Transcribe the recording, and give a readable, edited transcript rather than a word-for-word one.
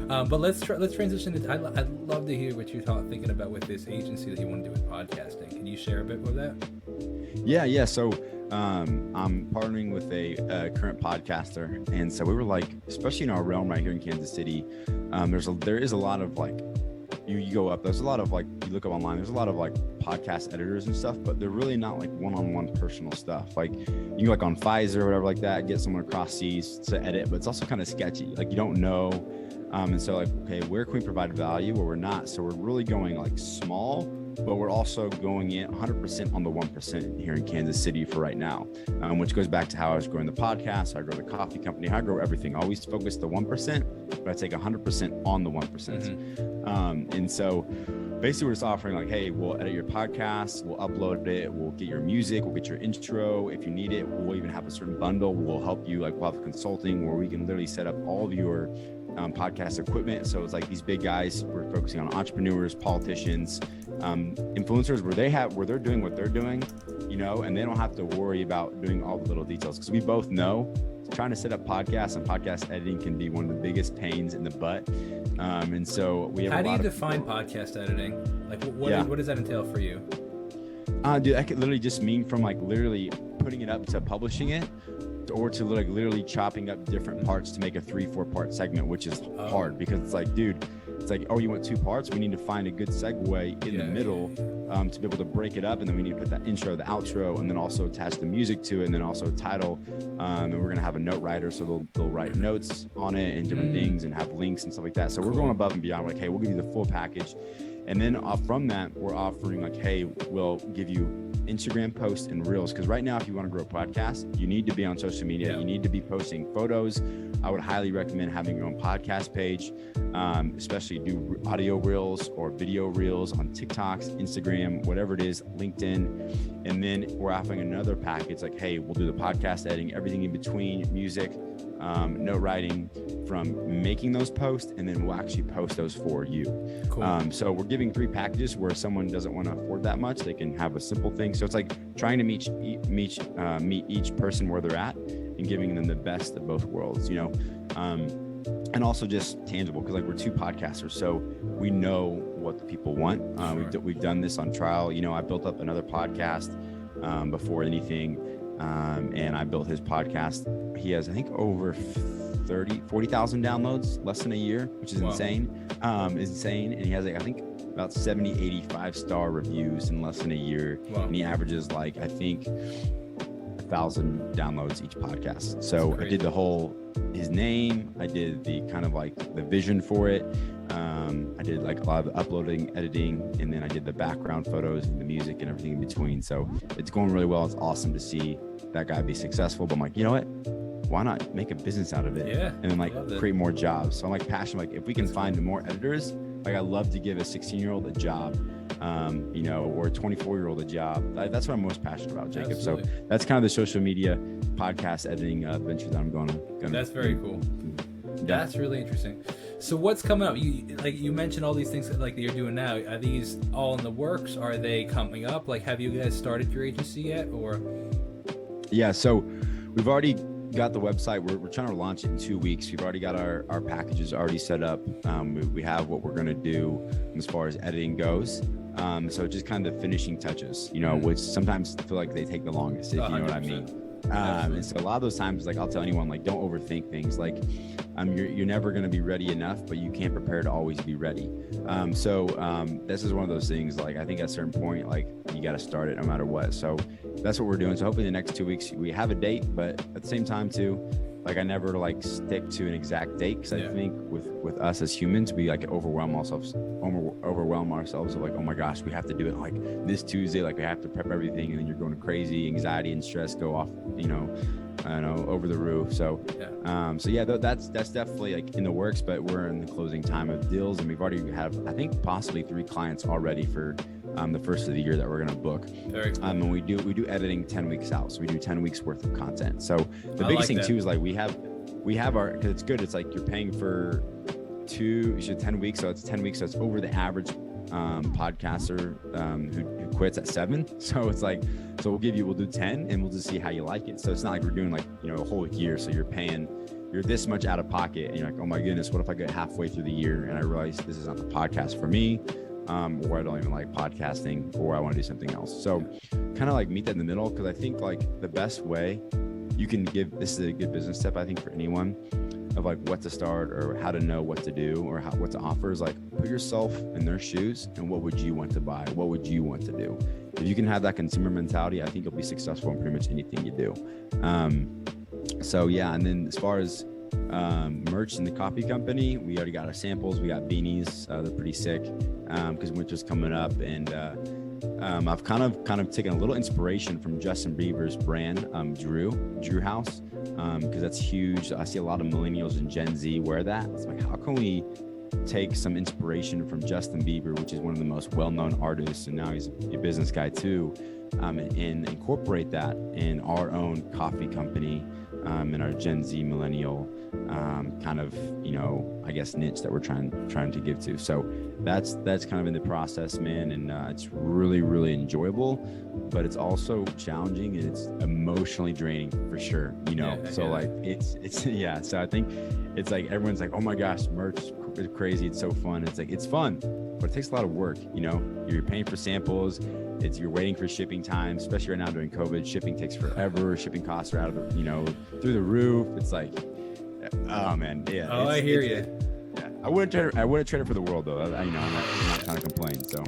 But let's transition into. I'd love to hear what you're thinking about with this agency that you want to do with podcasting. Can you share a bit with that? Yeah. So I'm partnering with a current podcaster, and so we were like, especially in our realm right here in Kansas City, there is a lot of like, you go up, there's a lot of like, you look up online, there's a lot of like podcast editors and stuff, but they're really not like one-on-one personal stuff. Like you can like on Pfizer or whatever like that, get someone across seas to edit, but it's also kind of sketchy. Like you don't know. And so like, okay, where can we provide value where we're not? So we're really going like small, but we're also going in 100% on the 1% here in Kansas City for right now, which goes back to how I was growing the podcast, how I grow the coffee company, how I grow everything. I always focus the 1%, but I take 100% on the 1%. Mm-hmm. And so basically we're just offering like, hey, we'll edit your podcast, we'll upload it, we'll get your music, we'll get your intro. If you need it, we'll even have a certain bundle. We'll help you, like we'll have consulting where we can literally set up all of your podcast equipment. So it's like these big guys, we're focusing on entrepreneurs, politicians, influencers where they're doing what they're doing, and they don't have to worry about doing all the little details, because we both know trying to set up podcasts and podcast editing can be one of the biggest pains in the butt. And so we have How do you define podcast editing? Like what does that entail for you? Dude, that could literally just mean from like literally putting it up to publishing it, or to like literally chopping up different parts to make a 3-4 part segment, which is hard because it's like, dude, it's like, oh, you want 2 parts? We need to find a good segue in the middle to be able to break it up. And then we need to put that intro, the outro, and then also attach the music to it, and then also a title. And we're going to have a note writer. So they'll write notes on it and different things and have links and stuff like that. So we're going above and beyond. We're like, hey, we'll give you the full package. And then from that, we're offering like, hey, we'll give you Instagram posts and reels. Because right now, if you want to grow a podcast, you need to be on social media. Yeah. You need to be posting photos. I would highly recommend having your own podcast page, especially do audio reels or video reels on TikToks, Instagram, whatever it is, LinkedIn. And then we're offering another package like, hey, we'll do the podcast editing, everything in between, music, note writing, from making those posts, and then we'll actually post those for you. Cool. So we're giving 3 packages where someone doesn't want to afford that much, they can have a simple thing. So it's like trying to meet each person where they're at and giving them the best of both worlds, and also just tangible, because like we're 2 podcasters, so we know what the people want. We've done this on trial. I built up another podcast before anything, and I built his podcast. He has, I think, over 40,000 downloads less than a year, which is insane. And he has like, I think, about 70, 85 star reviews in less than a year. And he averages like, I think, 1,000 downloads each podcast. So I did his name, I did the kind of like the vision for it. I did like a lot of uploading, editing, and then I did the background photos and the music and everything in between. So it's going really well. It's awesome to see that guy be successful. But I'm like, you know what? Why not make a business out of it? Yeah, and then like create more jobs. So I'm like passionate. Like if we can find more editors, like I love to give a 16-year-old a job, or a 24-year-old a job. That's what I'm most passionate about, Jacob. Absolutely. So that's kind of the social media podcast editing venture that I'm going to. That's very cool. Yeah. That's really interesting. So what's coming up? You mentioned all these things that you're doing now. Are these all in the works? Are they coming up? Like, have you guys started your agency yet? Or? Yeah. So we've already got the website. We're trying to launch it in 2 weeks. We've already got our packages already set up. We have what we're going to do as far as editing goes. So just kind of the finishing touches, which sometimes feel like they take the longest, if you know what I mean. And so a lot of those times, like I'll tell anyone, like don't overthink things. Like you're never going to be ready enough, but you can't prepare to always be ready. So this is one of those things, like I think at a certain point, like you got to start it no matter what. So that's what we're doing. So hopefully the next 2 weeks we have a date, but at the same time too, like I never like stick to an exact date, because I think with us as humans, we like overwhelm ourselves of like, oh my gosh, we have to do it like this Tuesday, like we have to prep everything, and then you're going crazy, anxiety and stress go off, I don't know, over the roof. So that's definitely like in the works, but we're in the closing time of deals, and we've already have, I think, possibly 3 clients already for the first of the year that we're going to book. Very cool. And we do editing 10 weeks out. So we do 10 weeks worth of content. So the biggest thing too is like we have our, because it's good. It's like you're paying for 10 weeks. So it's 10 weeks. So it's over the average podcaster who quits at 7. So it's like, so we'll do 10 and we'll just see how you like it. So it's not like we're doing like, a whole year. So you're paying you're this much out of pocket, and you're like, oh my goodness, what if I get halfway through the year and I realize this is not the podcast for me, or I don't even like podcasting, or I want to do something else. So kind of like meet that in the middle, because I think like the best way you can give, this is a good business tip I think for anyone, of like what to start or how to know what to do or what to offer, is like put yourself in their shoes and what would you want to buy? What would you want to do? If you can have that consumer mentality, I think you'll be successful in pretty much anything you do. So yeah, and then as far as merch in the coffee company, we already got our samples. We got beanies. They're pretty sick because winter's coming up, and I've kind of taken a little inspiration from Justin Bieber's brand, Drew House, because that's huge. I see a lot of millennials and Gen Z wear that. It's like, how can we take some inspiration from Justin Bieber, which is one of the most well-known artists, and now he's a business guy too, and incorporate that in our own coffee company, in our Gen Z millennial kind of, I guess niche that we're trying to give to. So that's kind of in the process, man, and it's really, really enjoyable, but it's also challenging and it's emotionally draining for sure. So like it's yeah. So I think it's like everyone's like, oh my gosh, merch is crazy. It's so fun. It's like it's fun, but it takes a lot of work. You're paying for samples. You're waiting for shipping time, especially right now during COVID. Shipping takes forever. Shipping costs are out of the, through the roof. It's like, oh man, yeah. Oh, I hear you. Yeah, I wouldn't trade it for the world though. I'm not trying to complain. So.